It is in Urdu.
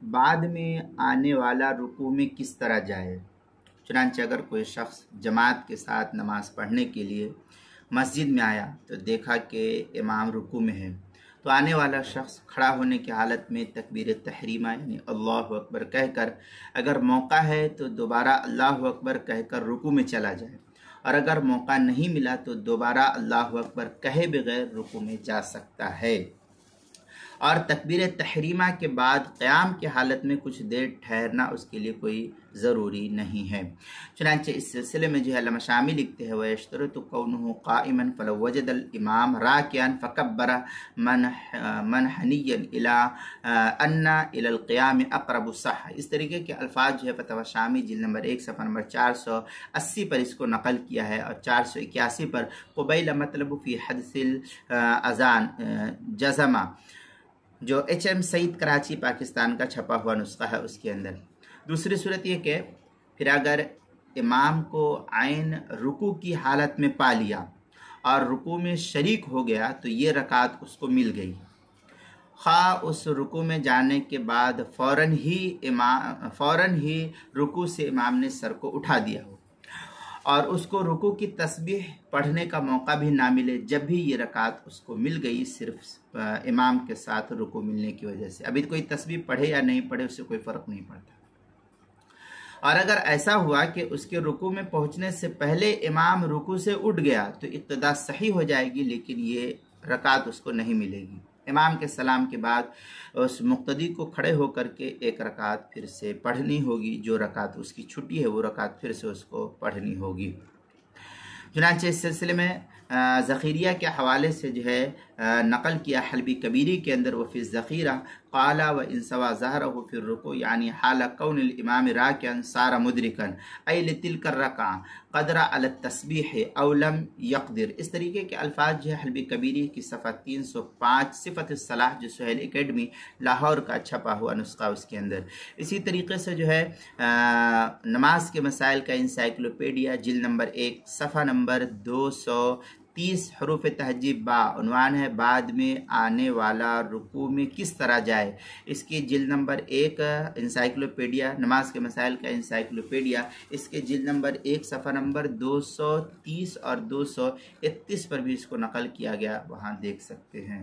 بعد میں آنے والا رکوع میں کس طرح جائے۔ چنانچہ اگر کوئی شخص جماعت کے ساتھ نماز پڑھنے کے لیے مسجد میں آیا تو دیکھا کہ امام رکوع میں ہے، تو آنے والا شخص کھڑا ہونے کی حالت میں تکبیر تحریمہ یعنی اللہ اکبر کہہ کر اگر موقع ہے تو دوبارہ اللہ اکبر کہہ کر رکوع میں چلا جائے، اور اگر موقع نہیں ملا تو دوبارہ اللہ اکبر کہے بغیر رکوع میں جا سکتا ہے، اور تکبیر تحریمہ کے بعد قیام کی حالت میں کچھ دیر ٹھہرنا اس کے لیے کوئی ضروری نہیں ہے۔ چنانچہ اس سلسلے میں جو ہے علامہ شامی لکھتے ہیں وَيَشْتَرِطُ كَوْنُهُ قَائِمًا فَلَوْ وَجَدَ الْإِمَامَ رَاكِعًا فَكَبَّرَ مَنْحَنِيًّا إِلَىٰ أَنَّ إِلَى الْقِيَامِ أَقْرَبُ صَحَّ۔ اس طریقے کے الفاظ جو ہے فتاوی شامی جلد نمبر 1 صفحہ نمبر 480 پر اس کو نقل کیا ہے، اور 481 پر قبیل مطلب فی حدث الاذان جزمہ جو HM سعید کراچی پاکستان کا چھپا ہوا نسخہ ہے اس کے اندر۔ دوسری صورت یہ کہ پھر اگر امام کو عین رکوع کی حالت میں پا لیا اور رکوع میں شریک ہو گیا تو یہ رکعت اس کو مل گئی، خواہ اس رکوع میں جانے کے بعد فوراً ہی رکوع سے امام نے سر کو اٹھا دیا ہو اور اس کو رکوع کی تسبیح پڑھنے کا موقع بھی نہ ملے، جب بھی یہ رکعت اس کو مل گئی صرف امام کے ساتھ رکوع ملنے کی وجہ سے، ابھی کوئی تسبیح پڑھے یا نہیں پڑھے اس سے کوئی فرق نہیں پڑتا۔ اور اگر ایسا ہوا کہ اس کے رکوع میں پہنچنے سے پہلے امام رکوع سے اٹھ گیا تو ابتدا صحیح ہو جائے گی، لیکن یہ رکعت اس کو نہیں ملے گی۔ امام کے سلام کے بعد اس مقتدی کو کھڑے ہو کر کے ایک رکعت پھر سے پڑھنی ہوگی، جو رکعت اس کی چھٹی ہے وہ رکعت پھر سے اس کو پڑھنی ہوگی۔ چنانچہ اس سلسلے میں ذخیریہ کے حوالے سے جو ہے نقل کیا حلبی کبیری کے اندر، وفی الذخیرہ قال وان سوا ظہرہ فی الرکوع یعنی حال کون الامام راکعا صار مدرکا ای لتلک الرکعہ قدر علی التسبیح او لم یقدر۔ اس طریقے کے الفاظ جو ہے حلبی کبیری کی صفحہ 305 صفت الصلاح جو سہیل اکیڈمی لاہور کا چھپا ہوا نسخہ اس کے اندر۔ اسی طریقے سے جو ہے نماز کے مسائل کا انسائکلوپیڈیا جلد نمبر 1 صفحہ نمبر 230 حروف تہجیب با عنوان ہے بعد میں آنے والا رکوع میں کس طرح جائے، اس کی جلد نمبر 1 انسائکلوپیڈیا نماز کے مسائل کا انسائکلوپیڈیا اس کے جلد نمبر 1 صفحہ نمبر 230 اور 231 پر بھی اس کو نقل کیا گیا، وہاں دیکھ سکتے ہیں۔